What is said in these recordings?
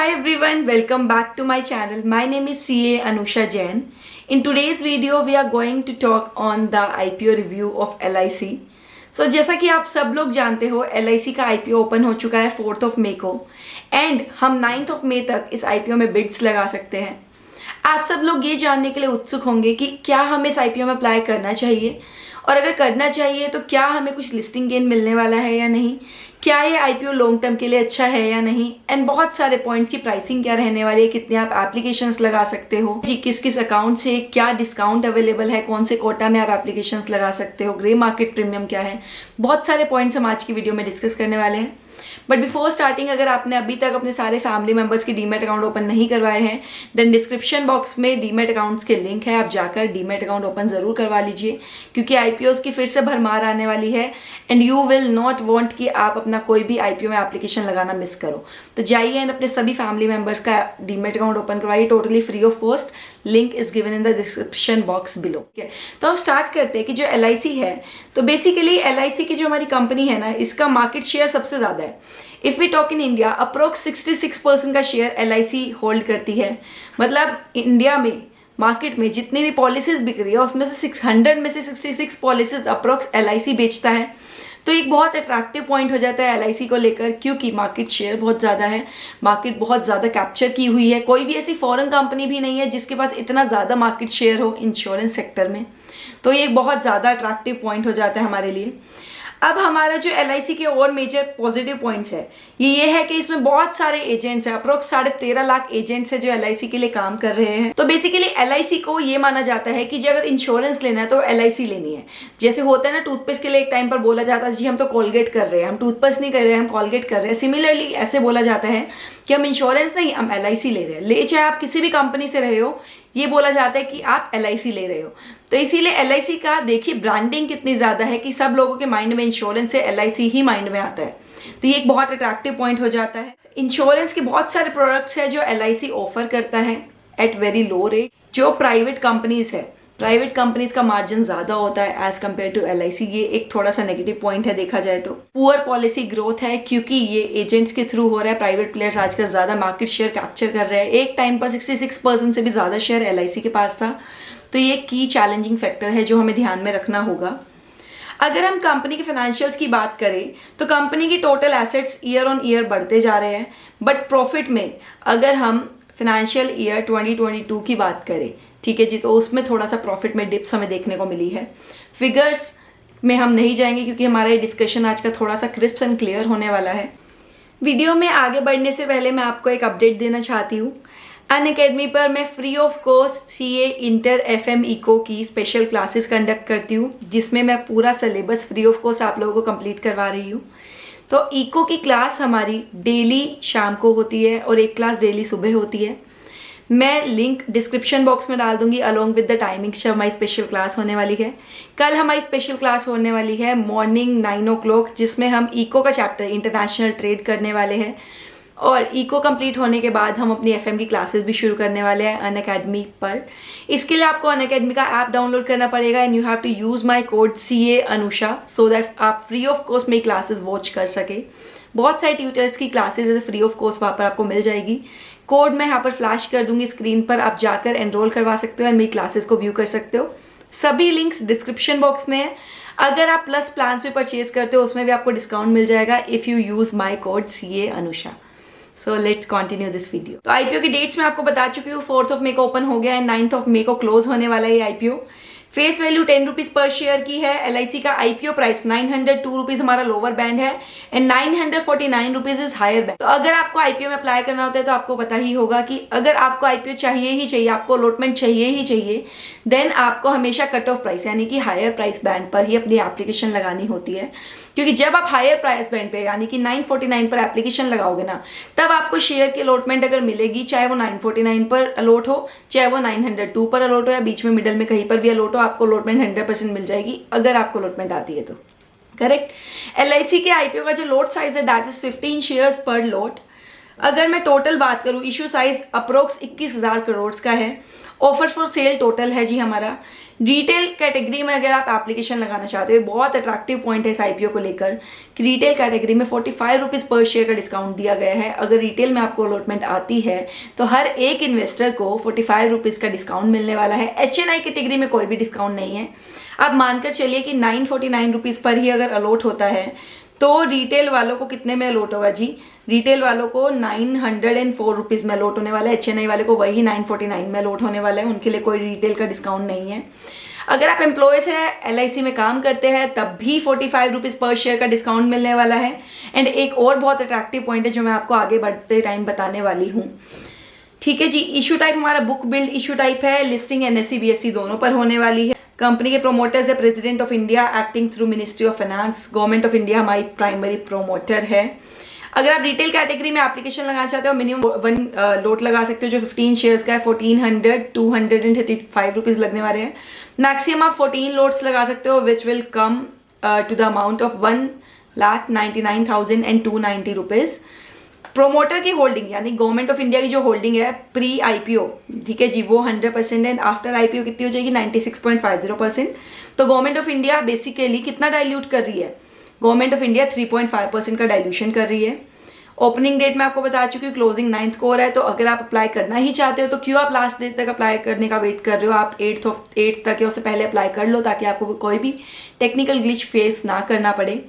Hi everyone, welcome back to my channel. My name is CA Anusha Jain. In today's video, we are going to talk on the IPO review of LIC. So जैसा कि आप सब लोग जानते हो LIC का IPO open हो चुका है 4th of May को एंड हम 9th of May तक इस IPO में बिड्स लगा सकते हैं। आप सब लोग ये जानने के लिए उत्सुक होंगे कि क्या हमें इस IPO में अप्लाई करना चाहिए और अगर करना चाहिए तो क्या हमें कुछ लिस्टिंग गेन मिलने वाला है या नहीं, क्या ये IPO लॉन्ग टर्म के लिए अच्छा है या नहीं, एंड बहुत सारे पॉइंट्स की प्राइसिंग क्या रहने वाली है, कितने आप एप्लीकेशंस लगा सकते हो जी, किस किस अकाउंट से क्या डिस्काउंट अवेलेबल है, कौन से कोटा में आप एप्लीकेशंस लगा सकते हो, ग्रे मार्केट प्रीमियम क्या है, बहुत सारे पॉइंट्स हम आज की वीडियो में डिस्कस करने वाले हैं। बट बिफोर स्टार्टिंग, अगर आपने अभी तक अपने सारे फैमिली मेंबर्स के डीमेट अकाउंट ओपन नहीं करवाए हैं देन डिस्क्रिप्शन बॉक्स में डीमेट अकाउंट्स के लिंक है, आप जाकर डीमेट अकाउंट ओपन ज़रूर करवा लीजिए क्योंकि IPOs की फिर से भरमार आने वाली है and you will not want कि आप अपना कोई भी IPO में एप्लीकेशन लगाना मिस करो। तो जाइए एंड अपने सभी फैमिली मेंबर्स का डीमेट अकाउंट ओपन करवाइए, totally free of cost. Link is given in the description box below. ठीक है, तो हम स्टार्ट करते हैं कि जो LIC है, तो बेसिकली LIC की जो हमारी कंपनी है ना, इसका मार्केट शेयर सबसे ज़्यादा है। If we talk in India, approx 66% का शेयर LIC होल्ड करती है। मतलब इंडिया में मार्केट में जितनी भी पॉलिसीज बिक रही है उसमें से 600 में से 66 पॉलिसीज अप्रोक्स LIC बेचता है। तो एक बहुत अट्रैक्टिव पॉइंट हो जाता है LIC को लेकर क्योंकि मार्केट शेयर बहुत ज़्यादा है, मार्केट बहुत ज़्यादा कैप्चर की हुई है। कोई भी ऐसी फॉरेन कंपनी भी नहीं है जिसके पास इतना ज़्यादा मार्केट शेयर हो इंश्योरेंस सेक्टर में। तो ये एक बहुत ज़्यादा अट्रैक्टिव पॉइंट हो जाता है हमारे लिए। अब हमारा जो LIC के और मेजर पॉजिटिव पॉइंट्स है ये है कि इसमें बहुत सारे एजेंट्स हैं, अप्रोक्स 13.5 लाख एजेंट्स हैं जो LIC के लिए काम कर रहे हैं। तो बेसिकली LIC को ये माना जाता है कि जो अगर इंश्योरेंस लेना है तो LIC लेनी है। जैसे होता है ना, टूथपेस्ट के लिए एक टाइम पर बोला जाता है जी हम तो कोलगेट कर रहे हैं, हम टूथपेस्ट नहीं कर रहे हैं, हम कोलगेट कर रहे हैं। सिमिलरली ऐसे बोला जाता है कि हम इंश्योरेंस नहीं, हम LIC ले रहे हैं। ले चाहे आप किसी भी कंपनी से रहे हो, ये बोला जाता है कि आप LIC ले रहे हो। तो इसीलिए LIC का देखिए ब्रांडिंग कितनी ज़्यादा है कि सब लोगों के माइंड में इंश्योरेंस से LIC ही माइंड में आता है। तो ये एक बहुत अट्रैक्टिव पॉइंट हो जाता है। इंश्योरेंस के बहुत सारे प्रोडक्ट्स है जो LIC ऑफर करता है एट वेरी लो रेट। जो प्राइवेट कंपनीज है, प्राइवेट कंपनीज का मार्जिन ज़्यादा होता है एज कम्पेयर टू LIC। ये एक थोड़ा सा नेगेटिव पॉइंट है देखा जाए तो। पुअर पॉलिसी ग्रोथ है क्योंकि ये एजेंट्स के थ्रू हो रहा है। प्राइवेट प्लेयर्स आजकल ज़्यादा मार्केट शेयर कैप्चर कर रहे हैं। एक टाइम पर 66% से भी ज़्यादा शेयर LIC के पास था। तो ये की चैलेंजिंग फैक्टर है जो हमें ध्यान में रखना होगा। अगर हम कंपनी के फाइनेंशियल्स की बात करें तो कंपनी की total assets year on year बढ़ते जा रहे हैं, बट प्रॉफिट में अगर हम फाइनेंशियल ईयर 2022 की बात करें, ठीक है जी, तो उसमें थोड़ा सा प्रॉफिट में डिप्स हमें देखने को मिली है। फिगर्स में हम नहीं जाएंगे क्योंकि हमारा ये डिस्कशन आज का थोड़ा सा क्रिस्प एंड क्लियर होने वाला है। वीडियो में आगे बढ़ने से पहले मैं आपको एक अपडेट देना चाहती हूँ। अनअकैडमी पर मैं free of cost CA inter FM eco की स्पेशल क्लासेस कंडक्ट करती हूँ जिसमें मैं पूरा सिलेबस फ्री ऑफ कॉस्ट आप लोगों को कंप्लीट करवा रही हूँ। तो इको की क्लास हमारी डेली शाम को होती है और एक क्लास डेली सुबह होती है। मैं लिंक डिस्क्रिप्शन बॉक्स में डाल दूंगी अलोंग विद द टाइमिंग्स जब हमारी स्पेशल क्लास होने वाली है। कल हमारी स्पेशल क्लास होने वाली है मॉर्निंग 9 o'clock जिसमें हम इको का चैप्टर इंटरनेशनल ट्रेड करने वाले हैं और इको कंप्लीट होने के बाद हम अपनी FM की क्लासेस भी शुरू करने वाले हैं अनअकैडमी पर। इसके लिए आपको अनअकैडमी का ऐप डाउनलोड करना पड़ेगा and you have to use my code CA Anusha so that आप फ्री ऑफ कॉस्ट मेरी क्लासेस वॉच कर सके। बहुत सारे ट्यूटर्स की क्लासेस फ्री ऑफ कॉस्ट वहाँ पर आपको मिल जाएगी। कोड मैं यहाँ पर फ्लैश कर दूंगी स्क्रीन पर, आप जाकर एनरोल करवा सकते हो एंड मेरी क्लासेस को व्यू कर सकते हो। सभी लिंक्स डिस्क्रिप्शन बॉक्स में है। अगर आप प्लस प्लान्स पे परचेज करते हो उसमें भी आपको डिस्काउंट मिल जाएगा if you use my code CA Anusha। So let's continue this video. तो IPO की डेट्स मैं आपको बता चुकी हूँ। 4th of May को ओपन हो गया है, 9th of May को क्लोज होने वाला है ये IPO। फेस वैल्यू 10 रुपीज़ पर शेयर की है। LIC का IPO प्राइस 902 रुपीज़ हमारा लोअर बैंड है and 949 rupees is higher band. तो अगर आपको IPO में अप्लाई करना होता है तो आपको पता ही होगा कि अगर आपको IPO चाहिए ही चाहिए, आपको अलॉटमेंट चाहिए ही चाहिए, देन आपको हमेशा कट ऑफ प्राइस यानी कि हायर प्राइस बैंड पर ही अपनी एप्लीकेशन लगानी होती है। क्योंकि जब आप हायर प्राइस बैंड पे यानी कि 949 पर एप्लीकेशन लगाओगे ना, तब आपको शेयर की अलॉटमेंट अगर मिलेगी, चाहे वो 949 पर अलॉट हो, चाहे वो 902 पर अलॉट हो या बीच में मिडल में कहीं पर भी अलॉट हो, आपको अलॉटमेंट 100% मिल जाएगी अगर आपको अलॉटमेंट आती है तो। करेक्ट। LIC के IPO का जो लॉट साइज है दैट इज 15 शेयर्स पर लॉट। अगर मैं टोटल बात करूँ, इशू साइज अप्रोक्स 21,000 करोड़ का है। ऑफर फॉर सेल टोटल है जी हमारा। रिटेल कैटेगरी में अगर आप एप्लीकेशन लगाना चाहते हो, बहुत अट्रैक्टिव पॉइंट है इस आईपीओ को लेकर कि रिटेल कैटेगरी में 45 रुपीज़ पर शेयर का डिस्काउंट दिया गया है। अगर रिटेल में आपको अलॉटमेंट आती है तो हर एक इन्वेस्टर को 45 रुपीज़ का डिस्काउंट मिलने वाला है। एचएनआई कैटेगरी में कोई भी डिस्काउंट नहीं है। आप मानकर चलिए कि 949 रुपीज़ पर ही अगर अलॉट होता है तो रिटेल वालों को कितने में अलॉट होगा जी? रिटेल वालों को 904 रुपीज़ में अलॉट होने वाला है। एचएनआई वाले को वही 949 में अलॉट होने वाला है। उनके लिए कोई रिटेल का डिस्काउंट नहीं है। अगर आप एम्प्लॉयज़ हैं, एलआईसी में काम करते हैं, तब भी 45 रुपीज़ पर शेयर का डिस्काउंट मिलने वाला है। एंड एक और बहुत अट्रैक्टिव पॉइंट है जो मैं आपको आगे बढ़ते टाइम बताने वाली हूँ। ठीक है जी। इशू टाइप हमारा बुक बिल्ड इशू टाइप है। लिस्टिंग एनएसई बीएसई दोनों पर होने वाली है। कंपनी के प्रोमोटर्स है president of India acting through ministry of finance. Government of India हमारी प्राइमरी प्रोमोटर है। अगर आप रिटेल कैटेगरी में एप्लीकेशन लगाना चाहते हो, मिनिमम 1 लोट लगा सकते हो जो 15 शेयर्स का है। 235 रुपीज़ लगने वाले हैं। मैक्सिमम आप 14 लोट्स लगा सकते हो which will come to the amount of 1,99,290 rupees. Promoter की होल्डिंग यानी गवर्नमेंट ऑफ इंडिया की जो होल्डिंग है प्री आईपीओ, ठीक है जी, वो 100% एंड आफ्टर आईपीओ कितनी हो जाएगी? 96.50%। तो गवर्नमेंट ऑफ इंडिया बेसिकली कितना डाइल्यूट कर रही है? गवर्नमेंट ऑफ इंडिया 3.5% का डाइल्यूशन कर रही है। ओपनिंग डेट मैं आपको बता चुकी हूँ, क्लोजिंग 9th को हो रहा है। तो अगर आप अप्लाई करना ही चाहते हो तो क्यों आप लास्ट डेट तक अप्लाई करने का वेट कर रहे हो? आप 8th तक या उससे पहले अप्लाई कर लो ताकि आपको कोई भी टेक्निकल ग्लिच फेस ना करना पड़े।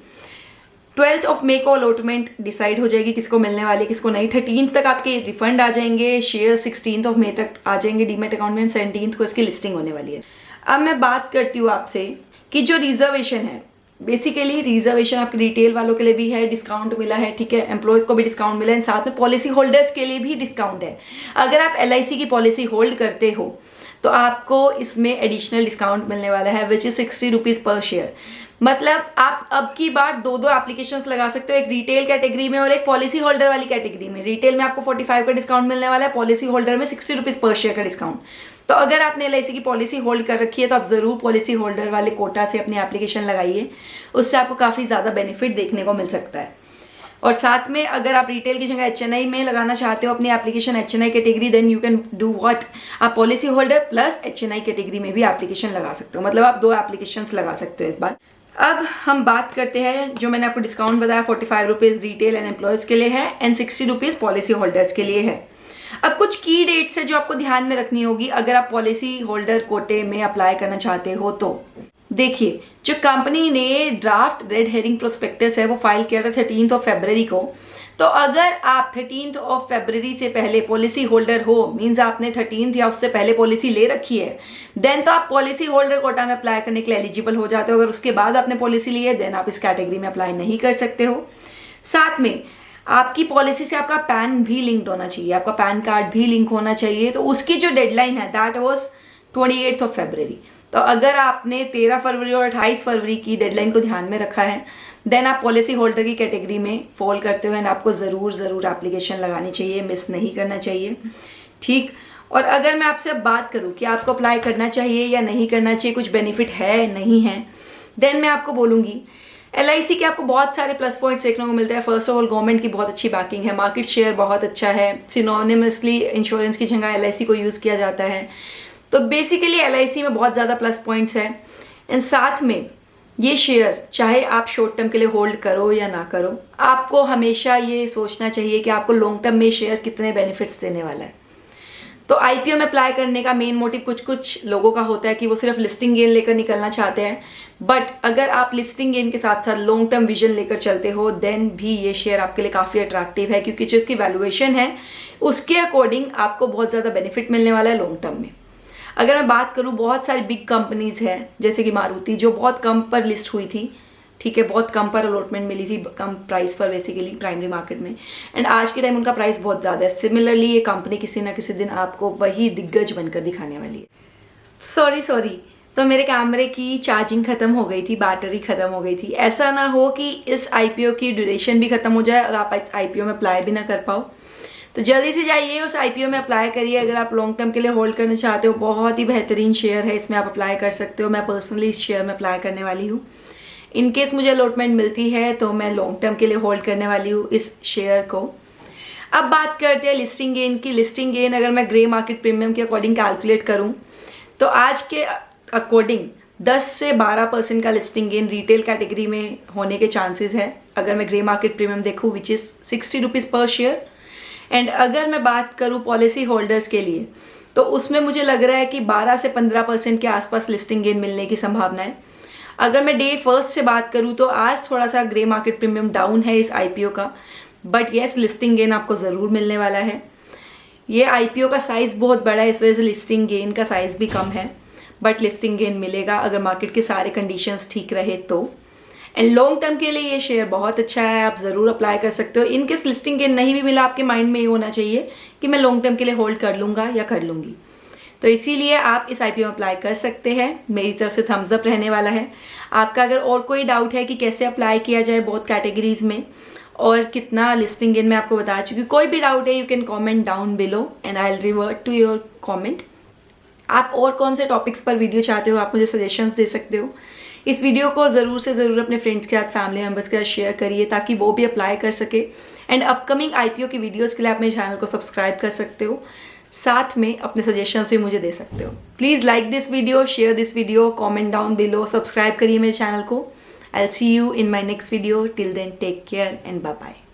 12th मई को अलॉटमेंट डिसाइड हो जाएगी किसको मिलने वाली किसको नहीं। 13th तक आपके रिफंड आ जाएंगे। शेयर 16th मई तक आ जाएंगे डीमेट अकाउंट में। 17th को इसकी लिस्टिंग होने वाली है। अब मैं बात करती हूँ आपसे कि जो रिजर्वेशन है, बेसिकली रिजर्वेशन आपके रिटेल वालों के लिए भी है, डिस्काउंट मिला है, ठीक है, एम्प्लॉयज़ को भी डिस्काउंट मिला है, साथ में पॉलिसी होल्डर्स के लिए भी डिस्काउंट है। अगर आप एलआईसी की पॉलिसी होल्ड करते हो तो आपको इसमें एडिशनल डिस्काउंट मिलने वाला है विच इज़ 60 रुपीज़ पर शेयर। मतलब आप अब की बार दो एप्लीकेशंस लगा सकते हो, एक रिटेल कैटेगरी में और एक पॉलिसी होल्डर वाली कैटेगरी में। रिटेल में आपको 45 का डिस्काउंट मिलने वाला है, पॉलिसी होल्डर में 60 रुपीज़ पर शेयर का डिस्काउंट। तो अगर आपने एलआईसी की पॉलिसी होल्ड कर रखी है तो आप ज़रूर पॉलिसी होल्डर वाले कोटा से अपनी एप्लीकेशन लगाइए, उससे आपको काफ़ी ज़्यादा बेनिफिट देखने को मिल सकता है। और साथ में अगर आप रिटेल की जगह एचएनआई में लगाना चाहते हो अपनी application HNI category, then you can do what, आप policy holder plus HNI category में भी एप्लीकेशन लगा सकते हो। मतलब आप 2 एप्लीकेशंस लगा सकते हो इस बार। अब हम बात करते हैं जो मैंने आपको डिस्काउंट बताया, 45 रुपीज़ रिटेल एंड एम्प्लॉयज़ के लिए है एंड 60 रुपीज़ पॉलिसी होल्डर्स के लिए है। अब कुछ की डेट्स है जो आपको ध्यान में रखनी होगी अगर आप पॉलिसी होल्डर कोटे में अप्लाई करना चाहते हो। तो देखिए, जो कंपनी ने ड्राफ्ट रेड हेरिंग प्रोस्पेक्टस है वो फाइल किया था 13 फरवरी को। तो अगर आप 13 फरवरी से पहले पॉलिसी होल्डर हो, मीन्स आपने 13 या उससे पहले पॉलिसी ले रखी है, देन तो आप पॉलिसी होल्डर कोटा में अप्लाई करने के लिए एलिजिबल हो जाते हो। अगर उसके बाद आपने पॉलिसी ली है देन आप इस कैटेगरी में अप्लाई नहीं कर सकते हो। साथ में आपकी पॉलिसी से आपका पैन भी लिंक्ड होना चाहिए, आपका पैन कार्ड भी लिंक होना चाहिए। तो उसकी जो डेडलाइन है दैट वाज 28 फरवरी। तो अगर आपने 13 फरवरी और 28 फरवरी की डेडलाइन को ध्यान में रखा है देन आप पॉलिसी होल्डर की कैटेगरी में फॉल करते हो एंड आपको ज़रूर एप्लीकेशन लगानी चाहिए, मिस नहीं करना चाहिए, ठीक। और अगर मैं आपसे अब बात करूं कि आपको अप्लाई करना चाहिए या नहीं करना चाहिए, कुछ बेनिफिट है नहीं है, देन मैं आपको बोलूँगी एलआईसी के आपको बहुत सारे प्लस पॉइंट्स देखने को मिलते हैं। फर्स्ट ऑफ ऑल गवर्नमेंट की बहुत अच्छी बैकिंग है, मार्केट शेयर बहुत अच्छा है, सिनोनिमसली इंश्योरेंस की जगह एलआईसी को यूज़ किया जाता है। तो बेसिकली एलआईसी में बहुत ज़्यादा प्लस पॉइंट्स हैं। एंड साथ में ये शेयर चाहे आप शॉर्ट टर्म के लिए होल्ड करो या ना करो, आपको हमेशा ये सोचना चाहिए कि आपको लॉन्ग टर्म में शेयर कितने बेनिफिट्स देने वाला है। तो आईपीओ में अप्लाई करने का मेन मोटिव कुछ लोगों का होता है कि वो सिर्फ लिस्टिंग गेन लेकर निकलना चाहते हैं, बट अगर आप लिस्टिंग गेन के साथ साथ लॉन्ग टर्म विजन लेकर चलते हो देन भी ये शेयर आपके लिए काफ़ी अट्रैक्टिव है, क्योंकि जो इसकी वैल्यूएशन है उसके अकॉर्डिंग आपको बहुत ज़्यादा बेनिफिट मिलने वाला है लॉन्ग टर्म में। अगर मैं बात करूँ, बहुत सारी बिग कंपनीज हैं जैसे कि मारुति जो बहुत कम पर लिस्ट हुई थी, ठीक है, बहुत कम पर अलॉटमेंट मिली थी, कम प्राइस पर बेसिकली प्राइमरी मार्केट में, एंड आज के टाइम उनका प्राइस बहुत ज़्यादा है। सिमिलरली ये कंपनी किसी ना किसी दिन आपको वही दिग्गज बनकर दिखाने वाली है। सॉरी तो मेरे कैमरे की चार्जिंग ख़त्म हो गई थी, बैटरी ख़त्म हो गई थी। ऐसा ना हो कि इस आईपीओ की ड्यूरेशन भी ख़त्म हो जाए और आप इस आईपीओ में अप्लाई भी ना कर पाओ। तो जल्दी से जाइए उस आईपीओ में अप्लाई करिए। अगर आप लॉन्ग टर्म के लिए होल्ड करना चाहते हो, बहुत ही बेहतरीन शेयर है, इसमें आप अप्लाई कर सकते हो। मैं पर्सनली इस शेयर में अप्लाई करने वाली हूँ। इन केस मुझे अलॉटमेंट मिलती है तो मैं लॉन्ग टर्म के लिए होल्ड करने वाली हूँ इस शेयर को। अब बात करते हैं लिस्टिंग गेन की। लिस्टिंग गेन अगर मैं ग्रे मार्केट प्रीमियम के अकॉर्डिंग कैलकुलेट करूं तो आज के अकॉर्डिंग 10 से 12% का लिस्टिंग गेन रिटेल कैटेगरी में होने के चांसेस है अगर मैं ग्रे मार्केट प्रीमियम देखूं, विच इज़ 60 रुपीज़ पर शेयर। एंड अगर मैं बात करूं पॉलिसी होल्डर्स के लिए तो उसमें मुझे लग रहा है कि 12 से 15% के आसपास लिस्टिंग गेन मिलने की संभावना है। अगर मैं डे फर्स्ट से बात करूं तो आज थोड़ा सा ग्रे मार्केट प्रीमियम डाउन है इस आईपीओ का, बट येस लिस्टिंग गेन आपको ज़रूर मिलने वाला है। ये आईपीओ का साइज़ बहुत बड़ा है, इस वजह से लिस्टिंग गेन का साइज़ भी कम है, बट लिस्टिंग गेन मिलेगा अगर मार्केट के सारे कंडीशंस ठीक रहे तो। एंड लॉन्ग टर्म के लिए ये शेयर बहुत अच्छा है, आप ज़रूर अप्लाई कर सकते हो। इनकेस लिस्टिंग गेन नहीं भी मिला, आपके माइंड में ये होना चाहिए कि मैं लॉन्ग टर्म के लिए होल्ड कर लूँगा या कर लूँगी, तो इसीलिए आप इस आईपीओ में अप्लाई कर सकते हैं। मेरी तरफ से थम्स अप रहने वाला है। आपका अगर और कोई डाउट है कि कैसे अप्लाई किया जाए बहुत कैटेगरीज में और कितना लिस्टिंग गेन मैं आपको बता चुकी हूँ, कोई भी डाउट है you can comment down below and I will revert to your comment. आप और कौन से टॉपिक्स पर वीडियो चाहते हो, आप मुझे सजेशंस दे सकते हो। इस वीडियो को ज़रूर से ज़रूर अपने फ्रेंड्स के साथ, फैमिली मेम्बर्स के साथ शेयर करिए ताकि वो भी अप्लाई कर सके। एंड अपकमिंग आईपीओ की वीडियोस के लिए आप मेरे चैनल को सब्सक्राइब कर सकते हो, साथ में अपने सजेशंस भी मुझे दे सकते हो। Please like this video, share this video, comment down below, subscribe करिए मेरे चैनल को। I will see you in my next video. Till then take care and bye bye.